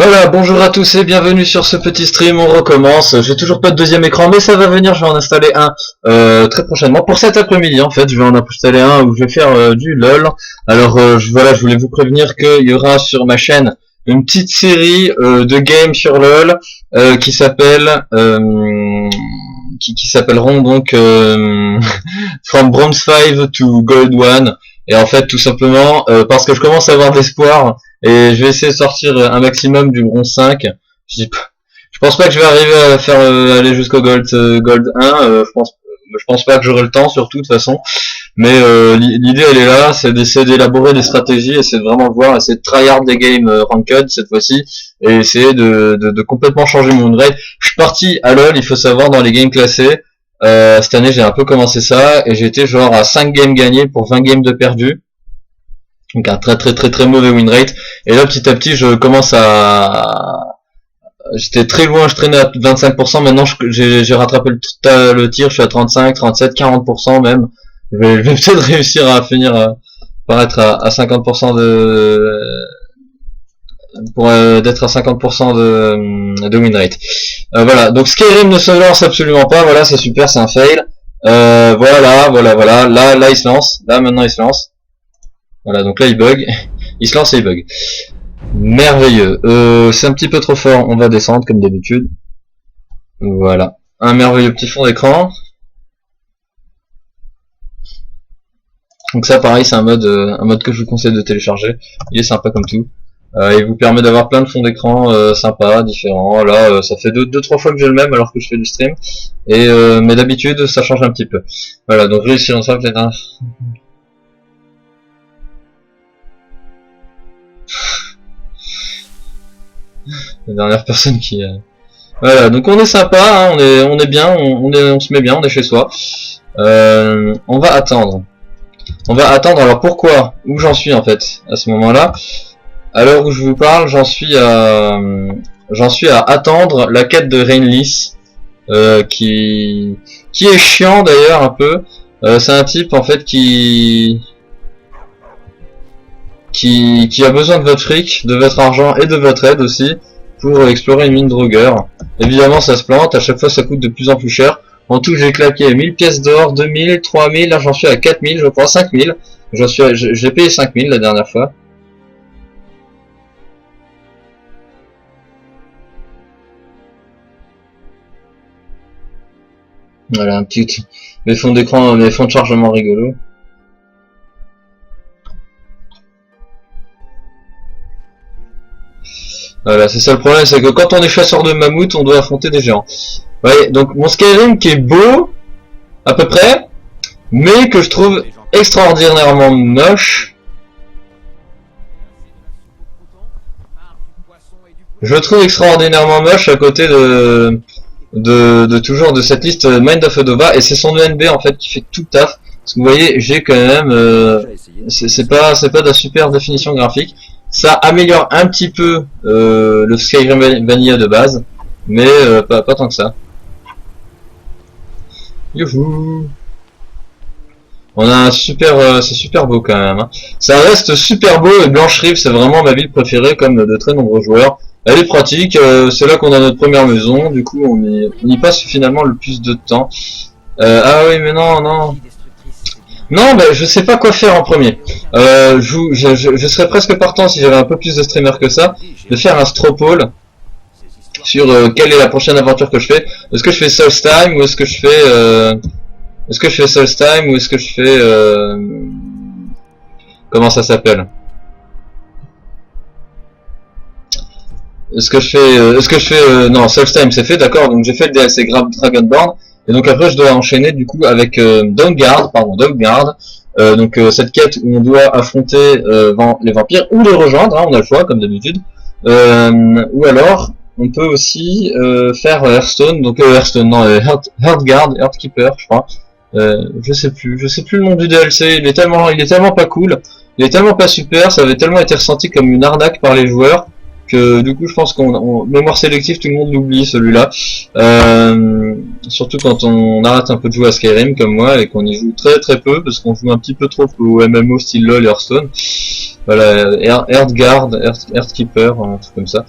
Voilà, bonjour à tous et bienvenue sur ce petit stream, on recommence. J'ai toujours pas de deuxième écran, mais ça va venir, je vais en installer un très prochainement. Pour cet après-midi, en fait, je vais en installer un où je vais faire du LOL. Alors voilà, je voulais vous prévenir qu'il y aura sur ma chaîne une petite série de games sur LOL qui s'appelle qui s'appelleront donc From Bronze 5 to Gold 1. Et en fait, tout simplement, parce que je commence à avoir d'espoir, et je vais essayer de sortir un maximum du bronze 5. Je pense pas que je vais arriver à faire aller jusqu'au gold 1. Je pense pas que j'aurai le temps, surtout de toute façon. Mais l'idée elle est là, c'est d'essayer d'élaborer des stratégies, essayer de vraiment voir, essayer de tryhard des games ranked cette fois-ci, et essayer de complètement changer mon rate. Je suis parti à LoL, il faut savoir, dans les games classés. Cette année j'ai un peu commencé ça, et j'ai été genre à 5 games gagnés pour 20 games de perdus. Donc un très mauvais win rate. Et là petit à petit je commence à... J'étais très loin, je traînais à 25%, maintenant j'ai rattrapé le tir, je suis à 35, 37, 40% même. Je vais peut-être réussir à finir par être à 50% d'être à 50% de win rate. Voilà, donc Skyrim ne se lance absolument pas, voilà, c'est super, c'est un fail. Voilà, là il se lance, là maintenant il se lance. Voilà, donc là il bug, il se lance et il bug. Merveilleux. C'est un petit peu trop fort, on va descendre comme d'habitude. Voilà, un merveilleux petit fond d'écran. Donc ça pareil, c'est un mode que je vous conseille de télécharger. Il est sympa comme tout. Il vous permet d'avoir plein de fonds d'écran sympas, différents. Là, ça fait 2-3 fois que j'ai le même alors que je fais du stream. Et mais d'habitude, ça change un petit peu. Voilà, donc réussir en ça, peut-être. La dernière personne qui... Voilà, donc on est sympa, hein, on est bien, on se met bien, on est chez soi. On va attendre. On va attendre, alors pourquoi? Où j'en suis en fait, à ce moment-là? À l'heure où je vous parle, j'en suis à attendre la quête de Rainless, qui est chiant d'ailleurs un peu. C'est un type en fait qui a besoin de votre fric, de votre argent et de votre aide aussi pour explorer une mine drogueur. Évidemment ça se plante, à chaque fois ça coûte de plus en plus cher. En tout j'ai claqué 1000 pièces d'or, 2000, 3000, là j'en suis à 4000 je crois, 5000. J'ai payé 5000 la dernière fois. Voilà un petit... mes fonds d'écran, mes fonds de chargement rigolos. Voilà, c'est ça le problème, c'est que quand on est chasseur de mammouth, on doit affronter des géants. Ouais, donc mon Skyrim qui est beau, à peu près, mais que je trouve extraordinairement moche. Je le trouve extraordinairement moche à côté toujours de cette liste Mind of Edova, et c'est son ENB en fait qui fait tout le taf. Parce que vous voyez, j'ai quand même, c'est pas de la super définition graphique. Ça améliore un petit peu le Skyrim Vanilla de base, mais pas tant que ça. Youhou! On a un super, c'est super beau quand même. Hein. Ça reste super beau, et Blanche-Rive c'est vraiment ma ville préférée comme de très nombreux joueurs. Elle est pratique, c'est là qu'on a notre première maison, du coup on y passe finalement le plus de temps. Ah oui mais non. Non, bah, je sais pas quoi faire en premier. Je serais presque partant si j'avais un peu plus de streamers que ça, de faire un stropole sur quelle est la prochaine aventure que je fais. Est-ce que je fais Solstheim ou est-ce que je fais Solstheim ou est-ce que je fais comment ça s'appelle? Est-ce que je fais non, Solstheim c'est fait, d'accord. Donc j'ai fait le DLC Dragonborn. Et donc après je dois enchaîner du coup avec Dawnguard, donc cette quête où on doit affronter les vampires ou les rejoindre, hein, on a le choix comme d'habitude. Ou alors on peut aussi faire Hearthstone, donc Hearthguard, Hearthkeeper je crois. Je sais plus le nom du DLC, il est tellement pas cool, il est tellement pas super, ça avait tellement été ressenti comme une arnaque par les joueurs. Que du coup je pense qu'on mémoire sélective tout le monde l'oublie celui-là, surtout quand on arrête un peu de jouer à Skyrim comme moi et qu'on y joue très peu parce qu'on joue un petit peu trop au MMO style LoL et Hearthstone. Voilà, Earthguard, Earthkeeper, un truc comme ça.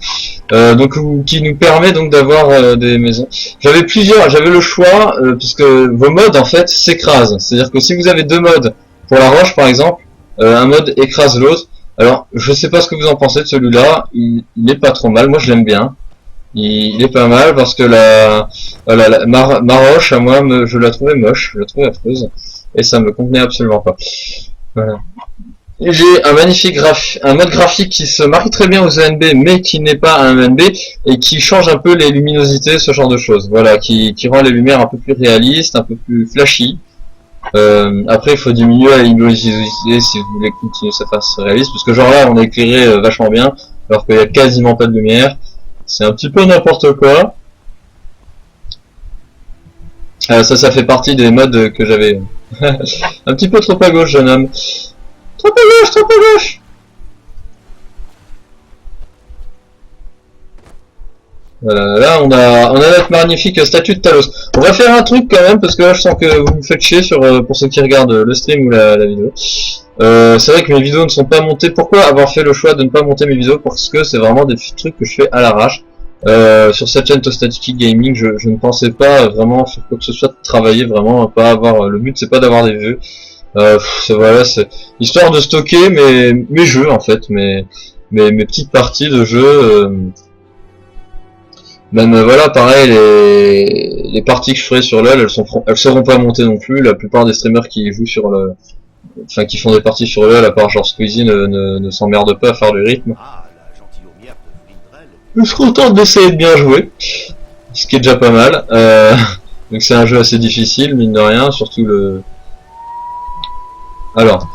Donc qui nous permet donc d'avoir des maisons. J'avais le choix puisque vos modes en fait s'écrasent. C'est-à-dire que si vous avez deux modes pour la roche par exemple, un mode écrase l'autre. Alors je sais pas ce que vous en pensez de celui-là. Il est pas trop mal. Moi je l'aime bien. Il est pas mal parce que ma roche à moi je la trouvais moche, je la trouvais affreuse et ça me convenait absolument pas. Voilà. J'ai un magnifique un mode graphique qui se marie très bien aux ENB mais qui n'est pas un ENB et qui change un peu les luminosités, ce genre de choses. Voilà, qui rend les lumières un peu plus réalistes, un peu plus flashy. Après il faut diminuer la luminosité si vous voulez continuer cette face réaliste parce que genre là on est éclairé vachement bien alors qu'il y a quasiment pas de lumière. C'est un petit peu n'importe quoi. Ça fait partie des modes que j'avais. Un petit peu trop à gauche, jeune homme. Trop à gauche, trop à gauche. Voilà, là on a notre magnifique statue de Talos. On va faire un truc quand même parce que là je sens que vous me faites chier pour ceux qui regardent le stream ou la vidéo. C'est vrai que mes vidéos ne sont pas montées. Pourquoi avoir fait le choix de ne pas monter mes vidéos? Parce que c'est vraiment des trucs que je fais à l'arrache. Sur cette chaîne Tostatic Gaming, je ne pensais pas vraiment faire quoi que ce soit, de travailler vraiment, pas avoir. Le but c'est pas d'avoir des vues. Voilà, c'est histoire de stocker mes jeux en fait, mes petites parties de jeux. Même voilà, pareil, les parties que je ferai sur LoL, elles seront pas montées non plus. La plupart des streamers qui jouent sur le, enfin qui font des parties sur LoL, à part genre Squeezie, ne s'emmerdent pas à faire du rythme. Je suis content d'essayer de bien jouer, ce qui est déjà pas mal. Donc c'est un jeu assez difficile, mine de rien, surtout le. Alors,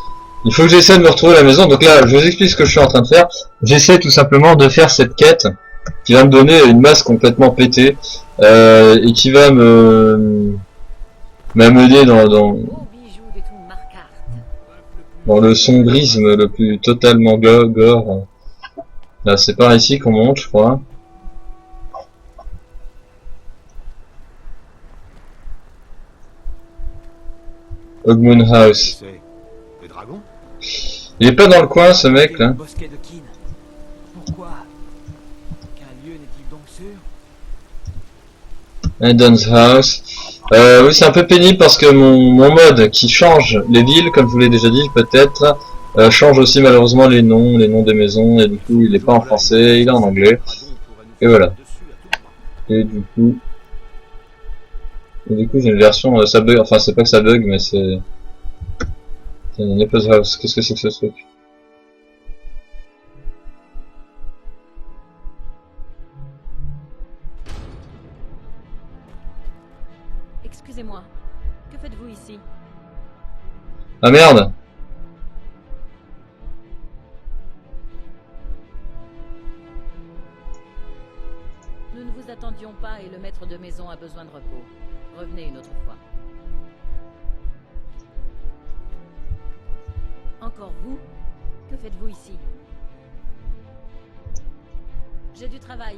il faut que j'essaie de me retrouver à la maison. Donc là, je vous explique ce que je suis en train de faire. J'essaie tout simplement de faire cette quête qui va me donner une masse complètement pétée et qui va m'amener dans le sombrisme le plus totalement gore. Là, c'est par ici qu'on monte, je crois. Ogmoon House. Il est pas dans le coin, ce mec là. Eden's House. Oui, c'est un peu pénible parce que mon mode qui change les villes, comme je vous l'ai déjà dit, peut-être, change aussi malheureusement les noms des maisons, et du coup, il est pas en français, il est en anglais. Et voilà. Et du coup, j'ai une version, ça bug, enfin, c'est pas que ça bug, mais c'est Nepos House. Qu'est-ce que c'est que ce truc? Excusez-moi, que faites-vous ici? Ah merde! Nous ne vous attendions pas et le maître de maison a besoin de repos. Revenez une autre fois. Encore vous? Que faites-vous ici? J'ai du travail.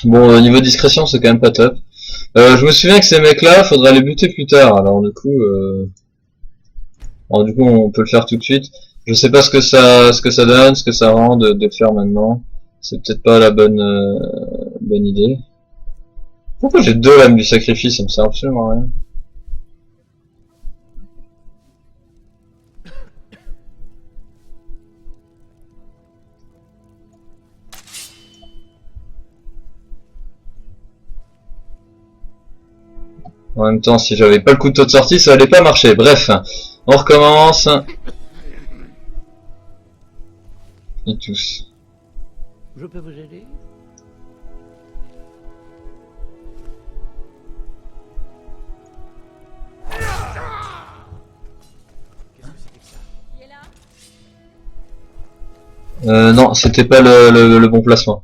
Bon, niveau discrétion, c'est quand même pas top. Je me souviens que ces mecs-là, faudra les buter plus tard. Alors du coup, on peut le faire tout de suite. Je sais pas ce que ça donne, ce que ça rend de le faire maintenant. C'est peut-être pas la bonne idée. Pourquoi j'ai deux lames du sacrifice? Ça me sert absolument à rien. En même temps, si j'avais pas le couteau de sortie, ça allait pas marcher. Bref, on recommence. Et tous. Je peux vous aider? Non, c'était pas le bon placement.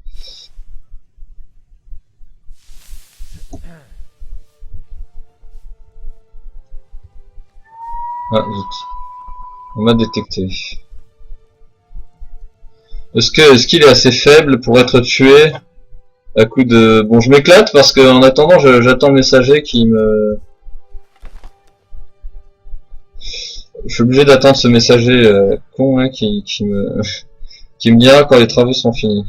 Ah, zut. On m'a détecté. Est-ce qu'il est assez faible pour être tué à coup de... Bon, je m'éclate parce que en attendant, j'attends le messager qui me... Je suis obligé d'attendre ce messager con hein, qui me qui me dira quand les travaux sont finis.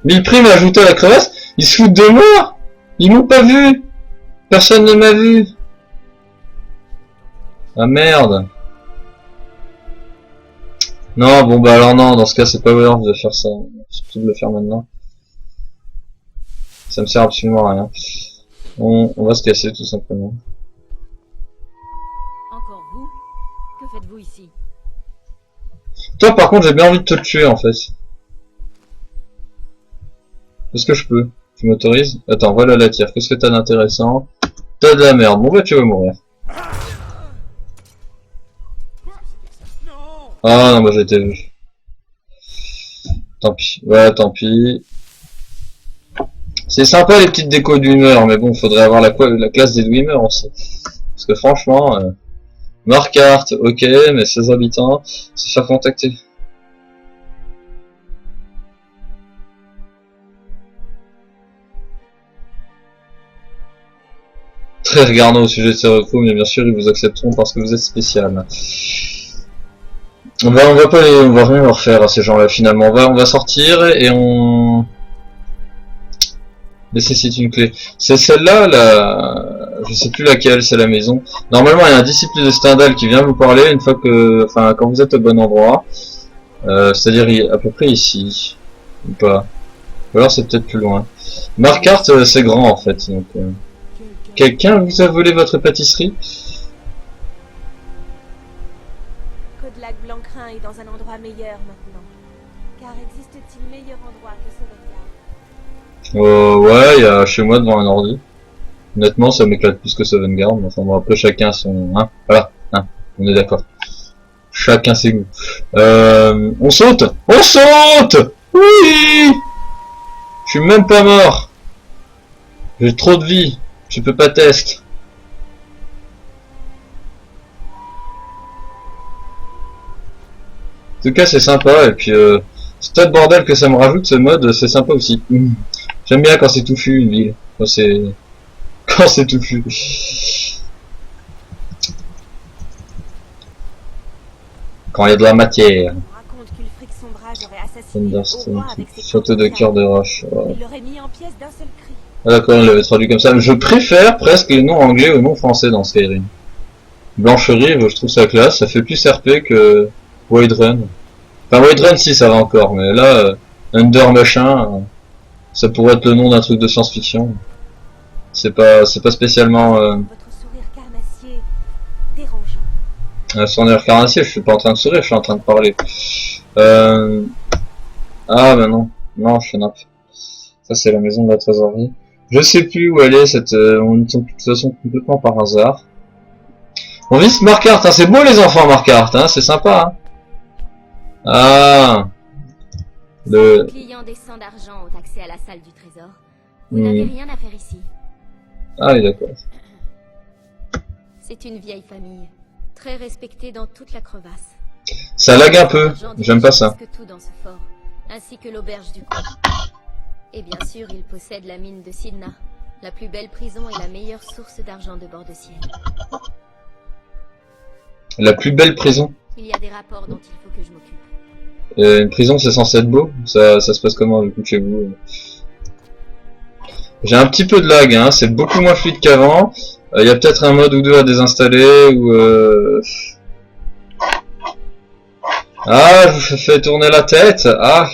Mille primes ajoutées à la crevasse, ils se foutent de moi. Ils m'ont pas vu. Personne ne m'a vu. Ah merde. Non, bon bah alors non, dans ce cas c'est pas worth de faire ça. Surtout de le faire maintenant. Ça me sert absolument à rien. On va se casser tout simplement. Encore vous? Que faites-vous ici? Toi par contre j'ai bien envie de te tuer en fait. Est-ce que je peux? Tu m'autorises? Attends, voilà la tire. Qu'est-ce que t'as d'intéressant? T'as de la merde. Bon bah tu vas mourir. Ah non, bah j'ai été vu. Tant pis. Ouais, tant pis. C'est sympa les petites décos d'humeur, mais bon, faudrait avoir la classe des Dweemers aussi. Parce que franchement, Markart, ok, mais ses habitants, se faire contacter. Très regardant au sujet de ces recrues, mais bien sûr ils vous accepteront parce que vous êtes spécial. On va rien leur faire à ces gens-là finalement. On va sortir et on nécessite une clé. C'est celle-là, je sais plus laquelle, c'est la maison. Normalement il y a un disciple de Stendhal qui vient vous parler une fois que, enfin quand vous êtes au bon endroit. C'est-à-dire à peu près ici, ou pas. Ou alors c'est peut-être plus loin. Markart c'est grand en fait, donc. Quelqu'un vous a volé votre pâtisserie? Codelac Blancrin est dans un endroit meilleur maintenant. Car existe-t-il meilleur endroit que Sovngarde? Ouais, il y a chez moi devant un ordi. Honnêtement, ça m'éclate plus que Sovngarde. Enfin bon, après chacun son... Hein, voilà, hein, on est d'accord. Chacun ses goûts. On saute! On saute! Oui! Je suis même pas mort. J'ai trop de vie. Tu peux pas tester. En tout cas c'est sympa et puis c'est tas de bordel que ça me rajoute ce mode, c'est sympa aussi. J'aime bien quand c'est touffu une ville. Quand c'est touffu. Quand il y a de la matière. Raconte qu'Ulfric Sombrage aurait assassiné le roi avec ses Château de cœur de roche. Ouais. Il l'aurait mis en pièces d'un seul cri. Ah d'accord, il l'avait traduit comme ça. Mais je préfère presque les noms anglais aux noms français dans Skyrim. Blancherive, je trouve ça classe, ça fait plus RP que Whiterun. Enfin Whiterun si ça va encore, mais là, Under machin, ça pourrait être le nom d'un truc de science-fiction. C'est pas spécialement... Votre sourire carnassier dérangeant. Sourire carnassier, je suis pas en train de sourire, je suis en train de parler. Ah bah non, non je suis nappe. Ça c'est la maison de la trésorerie. Je sais plus où elle est cette... on est de toute façon complètement par hasard. On visite Markart, hein. C'est beau les enfants Markart, hein. C'est sympa. Hein. Ah. Les clients des 100 d'argent ont accès à la salle du trésor. Vous n'avez rien à faire ici. Ah oui d'accord. C'est une vieille famille, très respectée dans toute la crevasse. Ça lag un peu, j'aime pas ça. Presque tout dans ce fort, ainsi que l'auberge du coin. Et bien sûr, il possède la mine de Sidna, la plus belle prison et la meilleure source d'argent de bord de ciel. La plus belle prison? Il y a des rapports dont il faut que je m'occupe. Une prison c'est censé être beau? Ça se passe comment du coup chez vous? J'ai un petit peu de lag, hein. C'est beaucoup moins fluide qu'avant. Il y a peut-être un mode ou deux à désinstaller ou... Ah, je vous fais tourner la tête. Ah.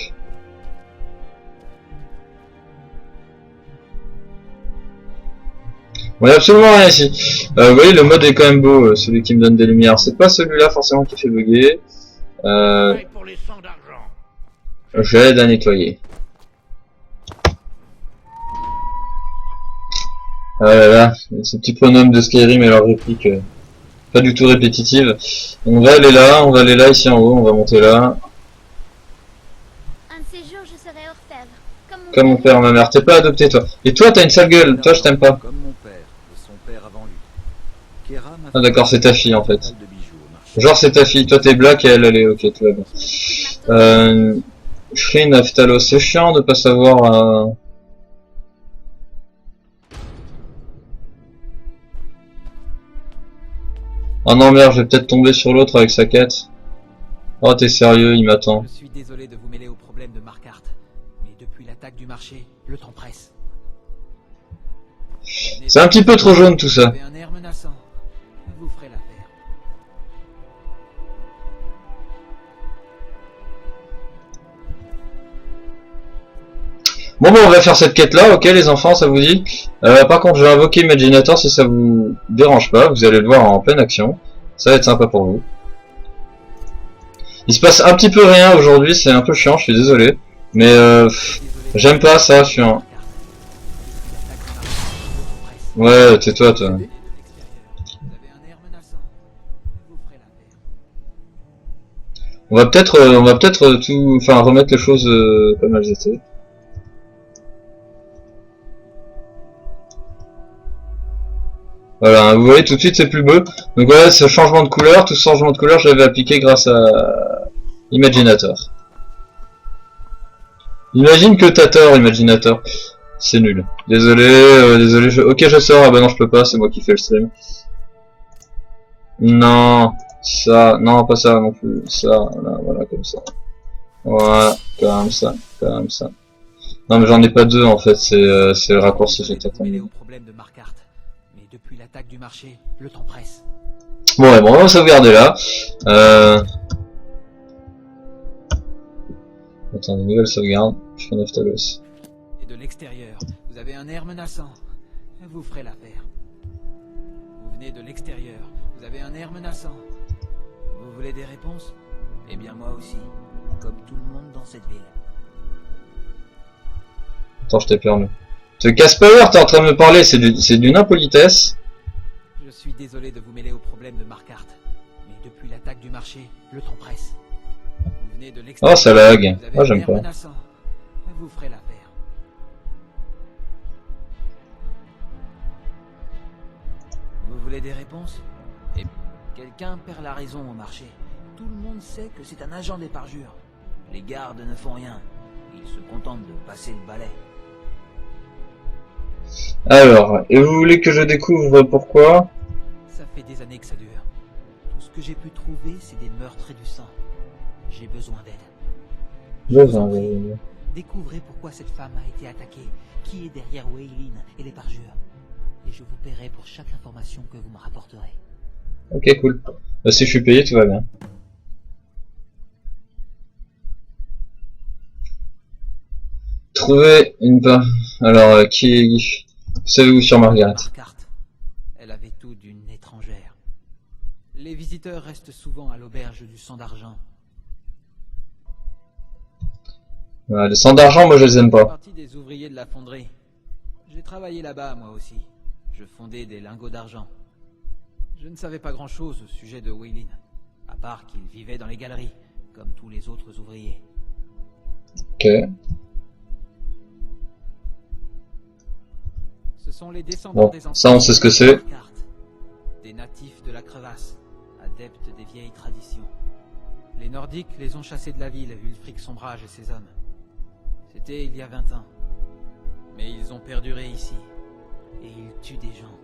Bon, il y a absolument rien ici. Vous voyez, le mode est quand même beau, celui qui me donne des lumières. C'est pas celui-là forcément qui fait bugger. J'aide à nettoyer. Ah là là, ces petits pronoms de Skyrim et leur réplique. pas du tout répétitive. On va aller là, ici en haut, on va monter là. Un de ces jours, je serai orfèvre. Comme mon père et ma mère. T'es pas adopté, toi. Et toi, t'as une sale gueule. Toi, je t'aime pas. Comme mon père et son père avant lui. Kera m'a Ah d'accord, c'est ta fille, en fait. fait de bijoux au marché. Genre, c'est ta fille. Toi, t'es black et elle est ok, tout va bien. Shrine Aftalos, c'est chiant de pas savoir... Oh non, merde, je vais peut-être tomber sur l'autre avec sa quête. Oh, t'es sérieux, il m'attend. Je suis désolé de vous mêler aux problèmes de Marquardt, mais depuis l'attaque du marché, le temps presse. C'est un petit peu trop jaune, tout ça. Vous avez un air menaçant. Vous ferez l'affaire. Bon, on va faire cette quête-là, ok, les enfants, ça vous dit? Par contre, je vais invoquer Imaginator si ça vous dérange pas. Vous allez le voir en pleine action. Ça va être sympa pour vous. Il se passe un petit peu rien aujourd'hui, c'est un peu chiant, je suis désolé. Mais j'aime pas ça, je suis un... Ouais, tais-toi, toi. Vous avez un air menaçant. Vous ferez l'affaire. On va peut-être tout, enfin, remettre les choses comme elles étaient. Voilà, vous voyez tout de suite c'est plus beau. Donc voilà, ce changement de couleur, tout ce changement de couleur, j'avais appliqué grâce à Imaginator. Imagine que t'as tort, Imaginator. C'est nul. Désolé, désolé. Ok, je sors. Ah bah non, je peux pas. C'est moi qui fais le stream. Non, ça, non, pas ça non plus. Ça, voilà, voilà, comme ça. Voilà, comme ça, comme ça. Non, mais j'en ai pas deux en fait. C'est le raccourci. J'ai Vous mêler tapé. aux problèmes de Marquardt, mais depuis l'attaque du marché, le temps presse. Bon, ouais, bon, on va sauvegarder là. Attends, une nouvelle sauvegarde. Je fais un Aftalos. Et de l'extérieur, vous avez un air menaçant. Vous ferez l'affaire. Vous venez de l'extérieur, vous avez un air menaçant. Vous voulez des réponses? Eh bien moi aussi, comme tout le monde dans cette ville. Attends, je t'ai permis. Te casse pas l'heure, t'es en train de me parler, c'est d'une impolitesse. Je suis désolé de vous mêler aux problèmes de Marquardt, mais depuis l'attaque du marché, le temps presse. Vous venez de Oh, ça lag. vous avez Ah, un j'aime air pas. menaçant. Vous ferez l'affaire. Vous voulez des réponses? Et quelqu'un perd la raison au marché. Tout le monde sait que c'est un agent des parjures. Les gardes ne font rien. Ils se contentent de passer le balai. Alors, et vous voulez que je découvre pourquoi? Ça fait des années que ça dure. Tout ce que j'ai pu trouver, c'est des meurtres et du sang. J'ai besoin d'aide. Découvrez pourquoi cette femme a été attaquée, qui est derrière Weylin et les parjures. Et je vous paierai pour chaque information que vous me rapporterez. Ok, cool. Bah, si je suis payé, tout va bien. Trouver une part. Alors, qui savez-vous sur Margaret? Marquardt, elle avait tout d'une étrangère. Les visiteurs restent souvent à l'auberge du sang d'argent. Les sangs d'argent, moi je les aime Je fais pas. partie des ouvriers de la fonderie. J'ai travaillé là-bas moi aussi. Je fondais des lingots d'argent. Je ne savais pas grand-chose au sujet de Weylin, à part qu'il vivait dans les galeries, comme tous les autres ouvriers. Ok. Ce sont les descendants Bon, des anciens ça on sait ce que c'est. Marquardt, des natifs de la crevasse, adeptes des vieilles traditions. Les Nordiques les ont chassés de la ville, Ulfric Sombrage et ses hommes. C'était il y a 20 ans. Mais ils ont perduré ici. Et ils tuent des gens.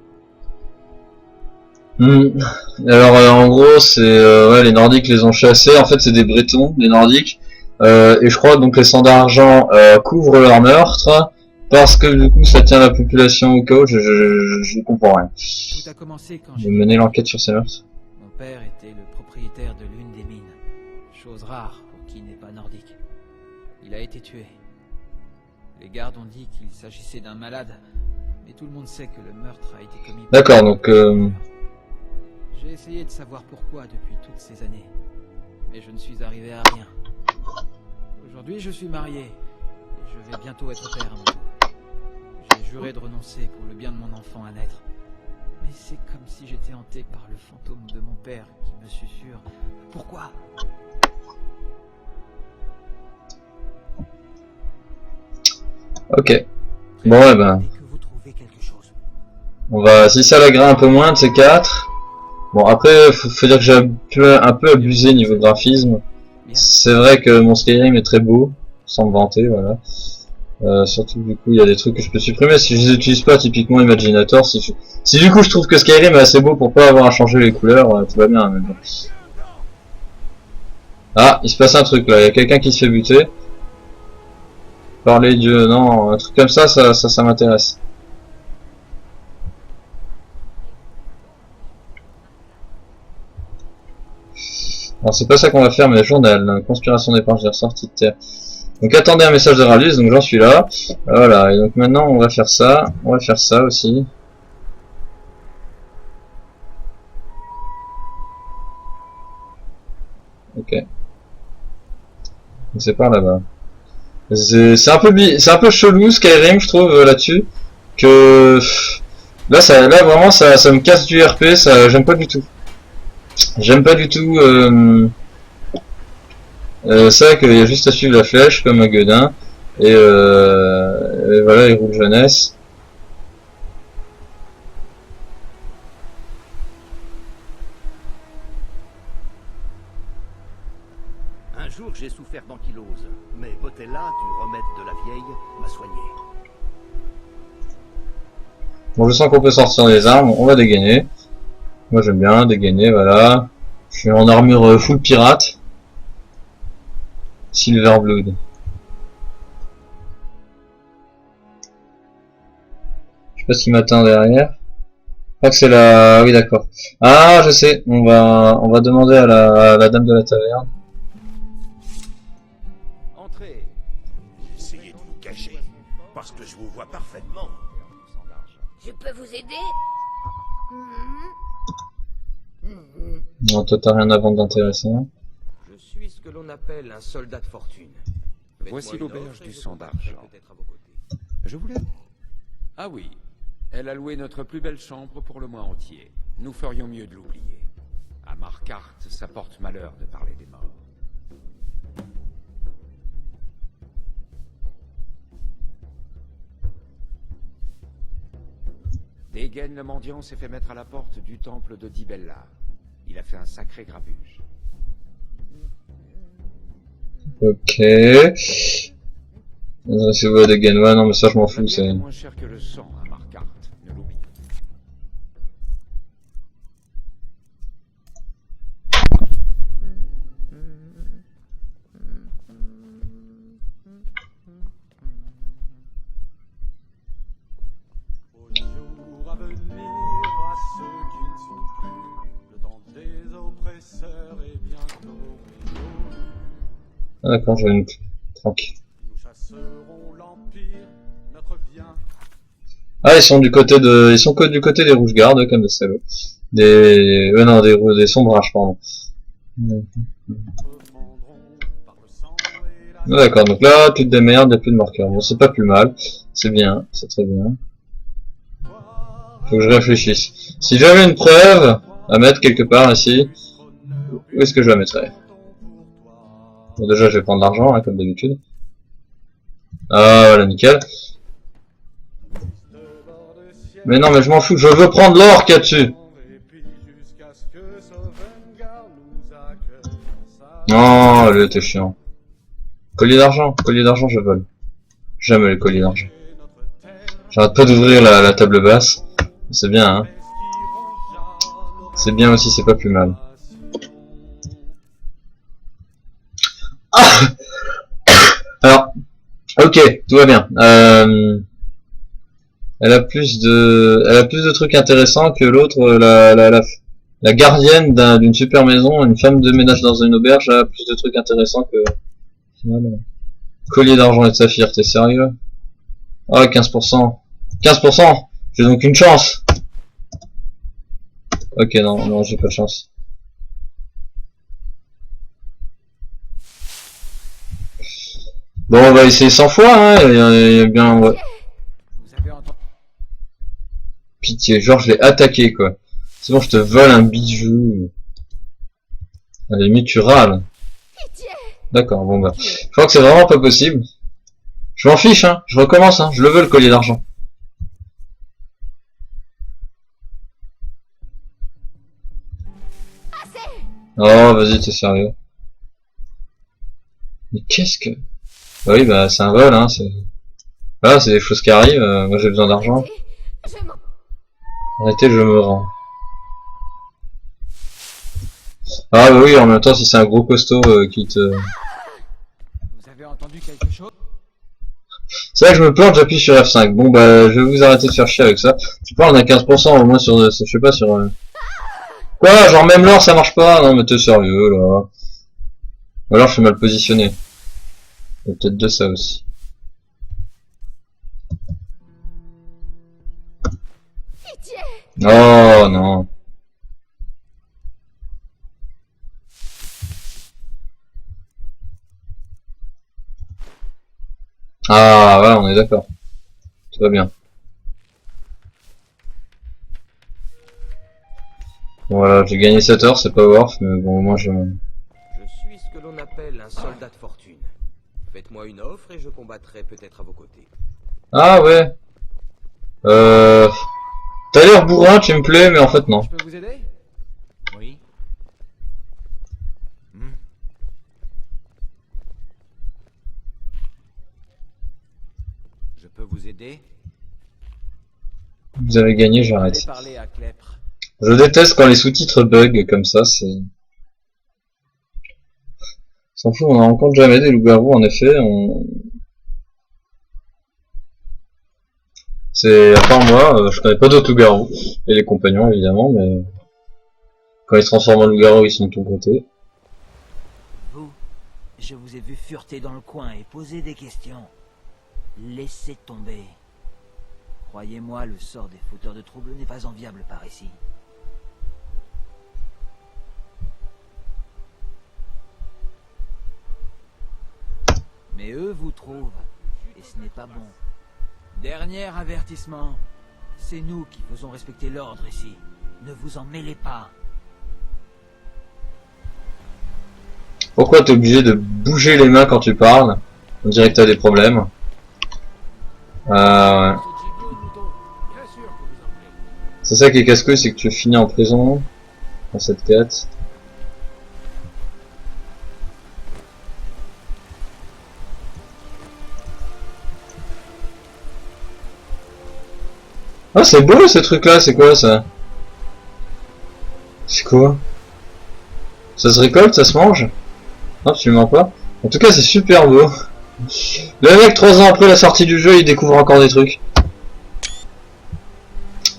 Alors en gros c'est ouais, les Nordiques les ont chassés, en fait c'est des Bretons, les Nordiques, et je crois donc les sangs d'argent couvrent leur meurtre, parce que du coup ça tient la population au chaos, je comprends rien. Tout a commencé quand Je vais mener l'enquête sur ces meurtres. Mon père était le propriétaire de l'une des mines. Chose rare pour qui n'est pas nordique. Il a été tué. Les gardes ont dit qu'il s'agissait d'un malade, mais tout le monde sait que le meurtre a été commis. D'accord, donc J'ai essayé de savoir pourquoi depuis toutes ces années, mais je ne suis arrivé à rien. Aujourd'hui, je suis marié, et je vais bientôt être père à mon tour. J'ai juré de renoncer pour le bien de mon enfant à naître. Mais c'est comme si j'étais hanté par le fantôme de mon père qui me susurre. Pourquoi? Ok. Bon, eh ben, Dès que vous trouvez quelque chose. on va, si ça l'agrée un peu moins de ces 4. Bon, après, faut dire que j'ai un peu abusé niveau graphisme. Bien. C'est vrai que mon Skyrim est très beau, sans me vanter, voilà. Surtout du coup, il y a des trucs que je peux supprimer si je les utilise pas, typiquement Imaginator. Si du coup je trouve que Skyrim est assez beau pour pas avoir à changer les couleurs, tout va bien. Mais bon. Ah, il se passe un truc là, il y a quelqu'un qui se fait buter. Parler Dieu, non, un truc comme ça m'intéresse. Alors c'est pas ça qu'on va faire, mais journal, conspiration d'épargne des ressorties de terre. Donc attendez un message de Ralius, donc j'en suis là. Voilà, et donc maintenant on va faire ça aussi. Ok. Donc c'est par là-bas. C'est un peu chelou Skyrim, je trouve, là-dessus. Que là vraiment ça me casse du RP, ça j'aime pas du tout. J'aime pas du tout ça qu'il y a juste à suivre la flèche comme un gueudin. Et voilà, les roues de jeunesse. Un jour, j'ai souffert d'ankylose, mais Botella, du remède de la vieille, m'a soigné. Bon, je sens qu'on peut sortir les armes, on va dégainer. Moi j'aime bien dégainer, voilà. Je suis en armure full pirate. Silverblood. Je sais pas ce qui m'attend derrière. Je crois que c'est la... Oui d'accord. Ah je sais, on va demander à la dame de la taverne. Entrez. Essayez de vous cacher, parce que je vous vois parfaitement. Je peux vous aider? Non, toi t'as rien à vendre d'intéressant. Je suis ce que l'on appelle un soldat de fortune. Voici l'auberge du sang d'argent. Je voulais... Ah oui, elle a loué notre plus belle chambre pour le mois entier. Nous ferions mieux de l'oublier. À Marquardt, ça porte malheur de parler des morts. Degen le mendiant s'est fait mettre à la porte du temple de Dibella. Il a fait un sacré grabuge. Ok. Adressez-vous à Degen. Ouais, non mais ça je m'en fous, c'est... moins cher que le sang à Marquardt, ne l'oublie pas. Au jour à venir, à ceux qui ne sont plus, le temps des oppresseurs est bientôt résolu. Ah, d'accord, je vais une... Tranquille. Nous chasserons l'Empire, notre bien. Ah, ils sont du côté des rouges-gardes, comme des salauds. Non, des sombrages, pardon. Ah, d'accord, donc là, tu te démerdes, il n'y a plus de marqueur. Bon, c'est pas plus mal. C'est bien, c'est très bien. Faut que je réfléchisse. Si j'avais une preuve à mettre quelque part ici, où est-ce que je la mettrais? Bon, déjà, je vais prendre l'argent, hein, comme d'habitude. Ah, voilà, nickel. Mais non, mais je m'en fous, je veux prendre l'or qu'il y a dessus. Non, lui, t'es chiant. Collier d'argent, je vole. Jamais les colliers d'argent. J'arrête pas d'ouvrir la table basse. C'est bien, hein. C'est bien aussi, c'est pas plus mal. Ah alors, ok, tout va bien. Elle a plus de trucs intéressants que l'autre, la gardienne d'une super maison, une femme de ménage dans une auberge a plus de trucs intéressants que... Collier d'argent et de saphir, t'es sérieux? Ah, 15%. 15%. J'ai donc une chance. Ok, non, j'ai pas de chance. Bon, on va essayer 100 fois, hein, il y a bien... Ouais. Pitié, genre je l'ai attaqué quoi. C'est bon, je te vole un bijou. À la limite tu râles. D'accord, bon bah. Je crois que c'est vraiment pas possible. Je m'en fiche hein, je recommence hein, je le veux le collier d'argent. Oh vas-y t'es sérieux. Mais qu'est-ce que... Bah oui bah c'est un vol hein, c'est... Voilà, c'est des choses qui arrivent, moi j'ai besoin d'argent. Arrêtez, je me rends. Ah bah oui, en même temps si c'est un gros costaud qui te... Vous avez entendu quelque chose? C'est vrai que je me plante, j'appuie sur F5. Bon bah je vais vous arrêter de faire chier avec ça. Tu parles d'un 15% au moins sur... je sais pas sur... Quoi, genre même l'or ça marche pas? Non mais t'es sérieux là. Ou alors je suis mal positionné. Il y a peut-être de ça aussi. Oh non. Ah ouais, on est d'accord. Tout va bien. Voilà, j'ai gagné 7 heures, c'est pas worth, mais bon, moi je... Je suis ce que l'on appelle un soldat de fortune. Faites-moi une offre et je combattrai peut-être à vos côtés. Ah ouais. T'as l'air bourrin, tu me plais, mais en fait non. Je peux vous aider? Oui. Je peux vous aider? Vous avez gagné, j'arrête. Parler à Clèpre. Je déteste quand les sous-titres bug comme ça, c'est... S'en fout, on en rencontre jamais des loups-garous, en effet, on... C'est, à part moi, je connais pas d'autres loups-garous, et les compagnons évidemment, mais... Quand ils se transforment en loups-garous, ils sont de ton côté. Vous, je vous ai vu fureter dans le coin et poser des questions. Laissez tomber. Croyez-moi, le sort des fauteurs de troubles n'est pas enviable par ici. Mais eux vous trouvent, et ce n'est pas bon. Dernier avertissement. C'est nous qui faisons respecter l'ordre ici. Ne vous en mêlez pas. Pourquoi t'es obligé de bouger les mains quand tu parles? On dirait que t'as des problèmes. Ouais. C'est ça qui est casse-couille, c'est que tu finis en prison dans cette quête. Ah c'est beau ce truc là, c'est quoi ça? C'est quoi? Ça se récolte, ça se mange? Non, absolument pas. En tout cas c'est super beau. Le mec 3 ans après la sortie du jeu il découvre encore des trucs.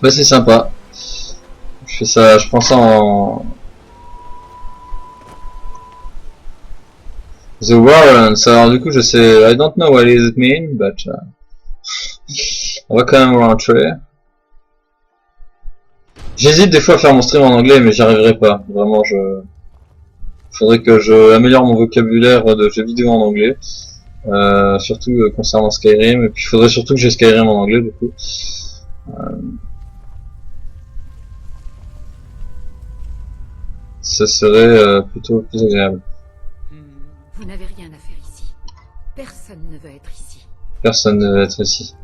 Bah c'est sympa. Je fais ça, je prends ça en... The Warrants, alors du coup je sais, I don't know what it mean, but... on va quand même rentrer. J'hésite des fois à faire mon stream en anglais mais j'y arriverai pas. Vraiment je... Faudrait que je améliore mon vocabulaire de jeux vidéo en anglais. Surtout concernant Skyrim, et puis il faudrait surtout que j'ai Skyrim en anglais du coup. Ça serait plutôt plus agréable. Vous n'avez rien à faire ici. Personne ne veut être ici. Personne ne veut être ici.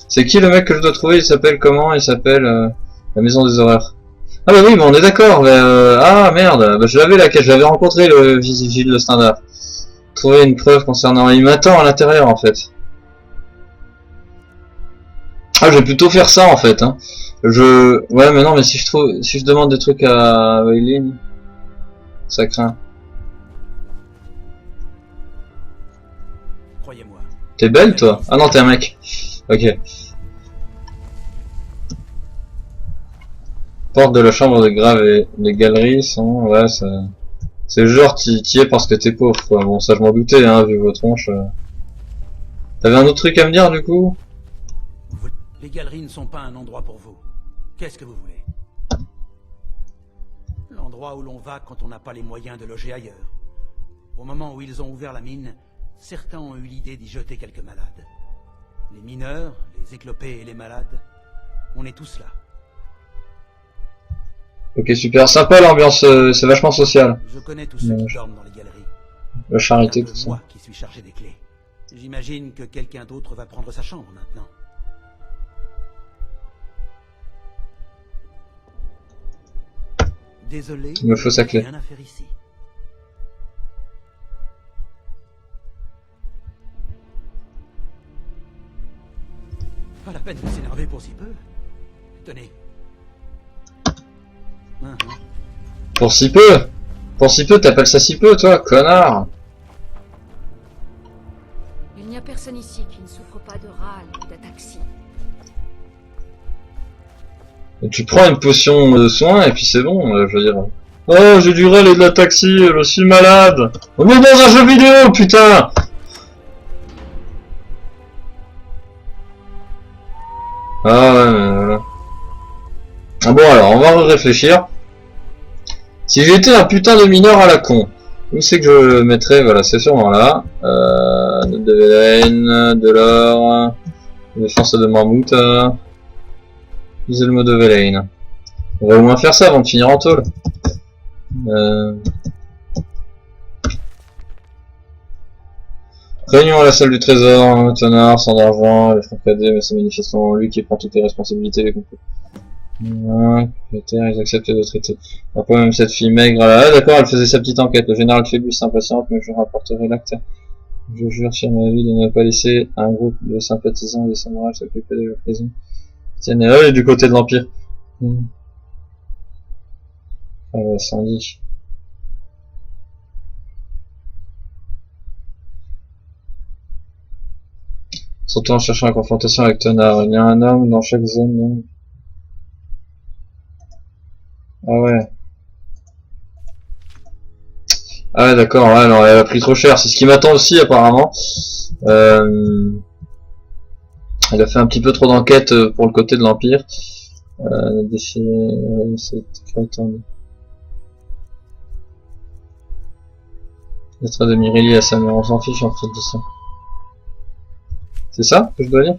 C'est qui le mec que je dois trouver? Il s'appelle comment? Il s'appelle la Maison des Horreurs. Ah bah oui, mais on est d'accord. Ah merde, bah, je l'avais là, je l'avais rencontré le vigile de standard. Trouver une preuve concernant... Il m'attend à l'intérieur en fait. Ah je vais plutôt faire ça en fait. Hein. Ouais mais non, mais si je demande des trucs à Eileen, ça craint. Croyez-moi. T'es belle toi? Ah non t'es un mec. Ok. Porte de la chambre de grave et les galeries sont... Ouais ça... C'est le genre t'y es parce que t'es pauvre quoi. Bon ça je m'en doutais hein vu vos tronches. T'avais un autre truc à me dire du coup? Les galeries ne sont pas un endroit pour vous. Qu'est-ce que vous voulez? L'endroit où l'on va quand on n'a pas les moyens de loger ailleurs. Au moment où ils ont ouvert la mine, certains ont eu l'idée d'y jeter quelques malades. Les mineurs, les éclopés et les malades, On est tous là. Ok, super. Sympa l'ambiance, c'est vachement social. Je connais tous ceux qui dorment dans les galeries. La charité, C'est tout ça. moi qui suis chargé des clés. J'imagine que quelqu'un d'autre va prendre sa chambre maintenant. Désolé, Il me faut sa clé. rien à faire ici. Pas la peine de s'énerver pour si peu. Tenez. Pour si peu? Pour si peu, t'appelles ça si peu, toi, connard? Il n'y a personne ici qui ne souffre pas de râle ou d'ataxie. Tu prends une potion de soin et puis c'est bon, je veux dire. Oh, j'ai du râle et de la taxi, je suis malade. On est dans un jeu vidéo, putain. Ah ouais, mais voilà. Ah bon, alors, on va réfléchir. Si j'étais un putain de mineur à la con, où c'est que je mettrais, voilà, c'est sûrement là. Note de Velaine, de l'or, défense de Mammouth, utiliser le mot de Velaine. On va au moins faire ça avant de finir en tôle. Réunion à la salle du trésor, Tonard, sans d'argent, les frères cadets, mais c'est manifestement lui qui prend toutes les responsabilités des concours. Ils acceptent de traiter. Après même cette fille maigre, ah d'accord, elle faisait sa petite enquête. Le général Phébus s'impatiente, mais je rapporterai l'acte. Je jure sur ma vie de ne pas laisser un groupe de sympathisants des samouraïs s'occuper de la prison. Tiens, elle est du côté de l'Empire. Ah ouais, Sandy. Surtout en cherchant la confrontation avec Tonard. Il y a un homme dans chaque zone, non? Ah ouais. Ah ouais, d'accord, ouais, non, elle a pris trop cher. C'est ce qui m'attend aussi, apparemment. Elle a fait un petit peu trop d'enquête pour le côté de l'Empire. Cette créature. Lettre de Mireille à sa mère, on s'en fiche en fait de ça. C'est ça que je dois dire?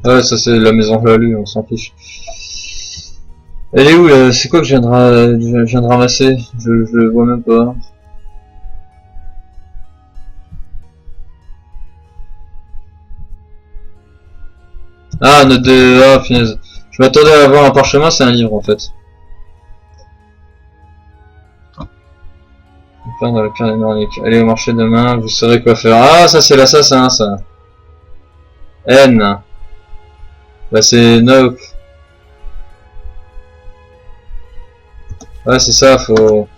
Ouais, ça c'est la maison Lalu, on s'en fiche. Elle est où là? C'est quoi que je viens de ramasser? Je le vois même pas. Ah, note de... Ah, punaise. Je m'attendais à avoir un parchemin, c'est un livre en fait. Dans le cœur des Nordiques. Allez au marché demain, vous saurez quoi faire. Ah, ça c'est l'assassin, ça. N. Bah c'est Nope. Ouais, c'est ça, faut...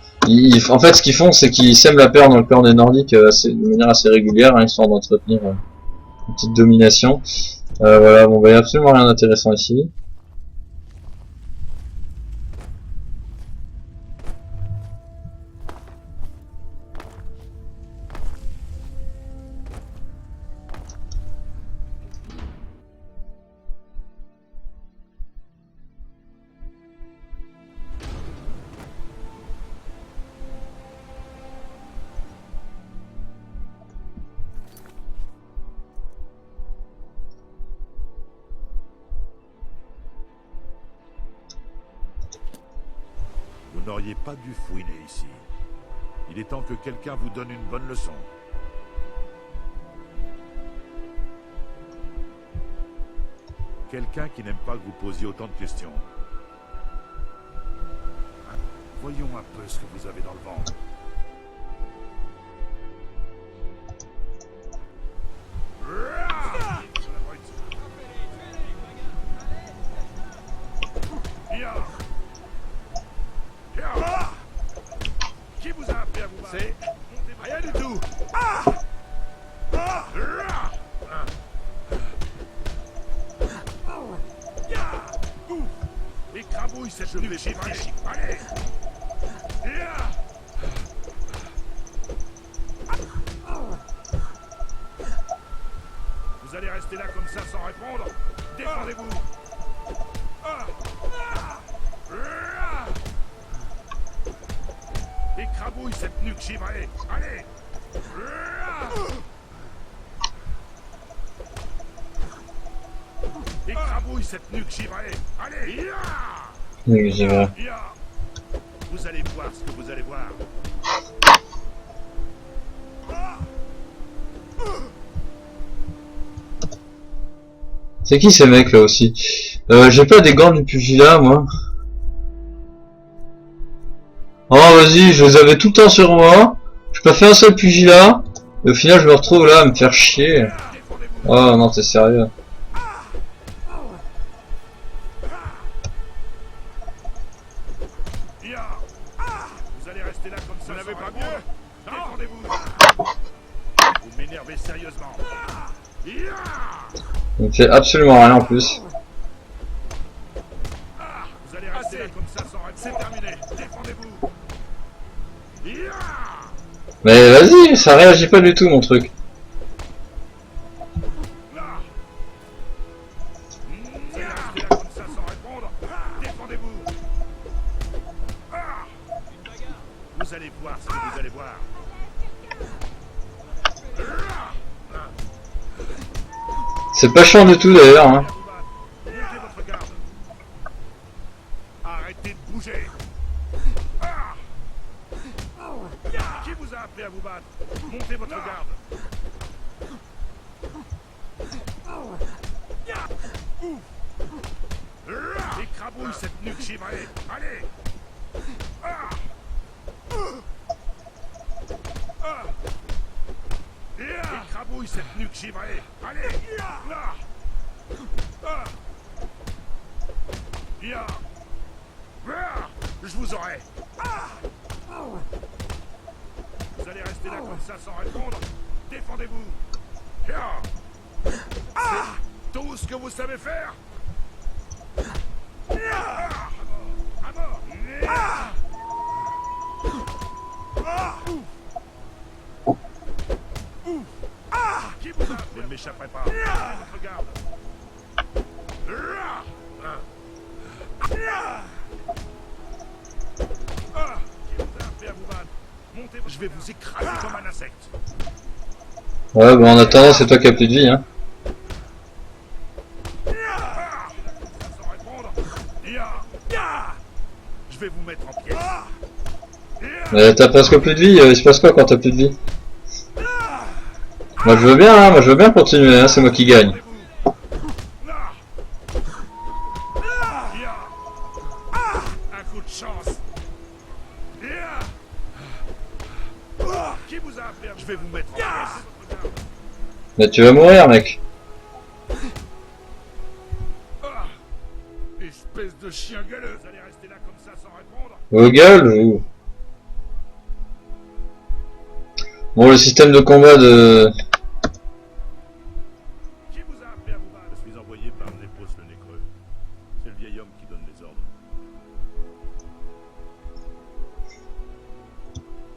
En fait, ce qu'ils font, c'est qu'ils sèment la peur dans le cœur des Nordiques de manière assez régulière, hein, histoire d'entretenir une petite domination. Voilà, bon, bah, il n'y a absolument rien d'intéressant ici. Vous n'auriez pas dû fouiner ici. Il est temps que quelqu'un vous donne une bonne leçon. Quelqu'un qui n'aime pas que vous posiez autant de questions. Hein? Voyons un peu ce que vous avez dans le ventre. Qui vous a appelé à vous battre? Rien du tout. Écrabouille cette nuit, allez. Vous allez rester là comme ça sans répondre? Défendez-vous. nuque givrée. Allez. Écrabouille cette nuque givrée. Allez. Oui, j'y vais. Vous allez voir ce que vous allez voir. C'est qui ces mecs là aussi? J'ai pas des gants du pugilat moi. Oh vas-y, je les avais tout le temps sur moi. J'ai pas fait un seul pugilat. Et au final je me retrouve là à me faire chier. Oh non, t'es sérieux. Vous allez rester là comme ça. Vous n'avez pas mieux? Défendez-vous. Vous m'énervez sérieusement. Il me fait absolument rien en plus. Vous allez rester là comme ça sans répondre. C'est terminé. Défendez-vous. Mais vas-y, ça réagit pas du tout mon truc. Vous allez rester là comme ça sans répondre. Défendez-vous. Vous allez voir ce que vous allez voir. C'est pas chiant du tout d'ailleurs. Hein. Montez votre garde. Arrêtez de bouger. Qui vous a appelé à vous battre? Montez votre garde. Écrabouille cette nuque givrée. Allez. Écrabouille cette nuque givrée. Allez. Je vous aurai. Vous allez rester là comme ça sans répondre. Défendez-vous. C'est tout ce que vous savez faire. À mort. Qui vous a appelé? Vous ne m'échapperez pas. Votre garde. Qui vous a appelé à vous battre? Montez. Je vais vous écraser comme un insecte. Ouais, bah en attendant, c'est toi qui as plus de vie, hein. Sans répondre. Je vais vous mettre en pièces. Mais t'as presque plus de vie, il se passe quoi quand t'as plus de vie? Moi je veux bien, hein, moi je veux bien continuer, hein, c'est moi qui gagne. Un coup de chance. Qui vous a appelé? Je vais vous mettre en pièces. Mais tu vas mourir, mec. Espèce de chien gueuleux. Vous allez rester là comme ça sans répondre. Vos gueules, vous. Bon, le système de combat de... Qui vous a appelé à vous battre? Je suis envoyé par Népos le Nécreux. C'est le vieil homme qui donne les ordres.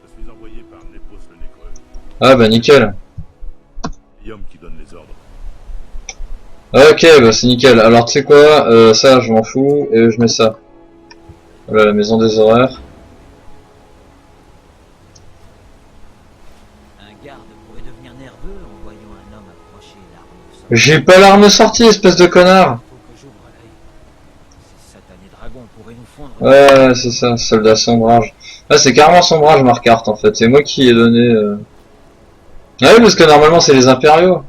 Je suis envoyé par Népos le Nécreux. Ah bah nickel. Le vieil homme qui donne les ordres. Ok, bah c'est nickel. Alors tu sais quoi, ça je m'en fous, et je mets ça. Voilà, la maison des horreurs. Un garde pourrait devenir nerveux en voyant un homme approcher l'arme au sol. J'ai pas l'arme sortie, espèce de connard. Faut que j'ouvre l'œil. Ces satanés dragons pourraient nous fondre. Ouais, c'est ça, soldat sombrage. Ah, c'est carrément sombrage ma carte en fait, c'est moi qui ai donné... Ah oui, parce que normalement c'est les impériaux.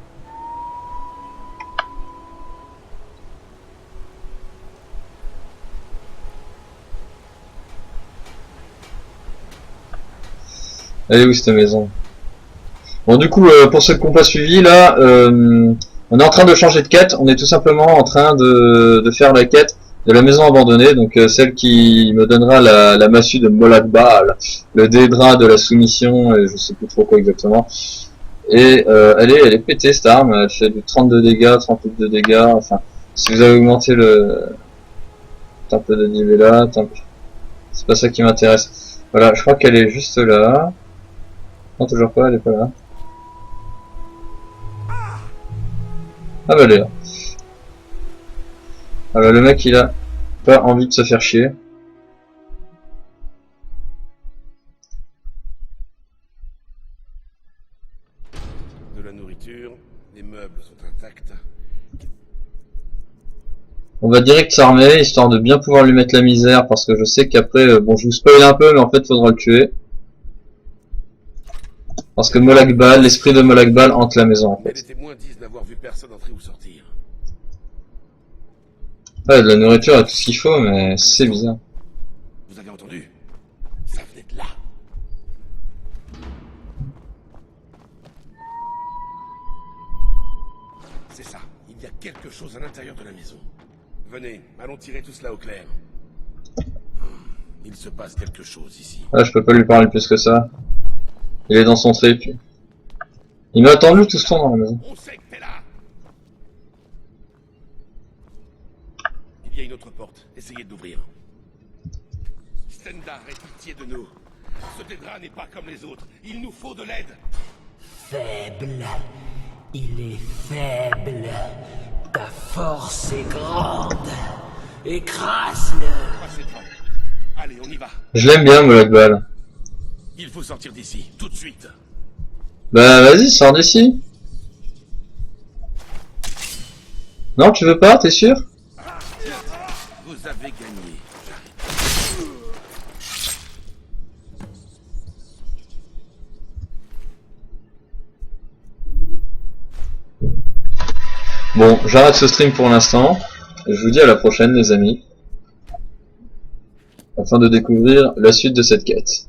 Elle est où cette maison? Bon du coup, pour ceux qui n'ont pas suivi, là, on est en train de changer de quête, on est tout simplement en train de faire la quête de la maison abandonnée, donc celle qui me donnera la massue de Molag Bal, le dédra de la soumission, et je sais plus trop quoi exactement. Et elle est pétée cette arme, elle fait du 32 dégâts, 38 de dégâts, enfin, si vous avez augmenté le temple de Nivella, c'est pas ça qui m'intéresse. Voilà, je crois qu'elle est juste là. Non, toujours pas, elle est pas là. Ah bah elle est là. Ah bah le mec il a pas envie de se faire chier. de la nourriture, les meubles sont intacts. On va direct s'armer, histoire de bien pouvoir lui mettre la misère, parce que je sais qu'après, bon je vous spoil un peu, mais en fait faudra le tuer. Parce que Molag Bal, l'esprit de Molag Bal hante la maison en Mais fait. les témoins disent n'avoir vu personne entrer ou sortir. Ouais, de la nourriture et tout ce qu'il faut, mais c'est bizarre. Vous avez entendu? Ça venait de là. C'est ça, il y a quelque chose à l'intérieur de la maison. Venez, allons tirer tout cela au clair. Il se passe quelque chose ici. Ouais, je peux pas lui parler plus que ça. Il est dans son trip. Il m'a attendu tout ce temps dans la maison. On sait que t'es là. Il y a une autre porte, essayez de l'ouvrir. Stendarr ait pitié de nous. Ce Daedra n'est pas comme les autres, il nous faut de l'aide. Faible. Il est faible. Ta force est grande. Écrase-le. Passez devant. Allez, on y va. Je l'aime bien, Molag Bal. Il faut sortir d'ici, tout de suite. Bah vas-y, sors d'ici. Non, tu veux pas, t'es sûr? Vous avez gagné. Bon, j'arrête ce stream pour l'instant. Je vous dis à la prochaine les amis. Afin de découvrir la suite de cette quête.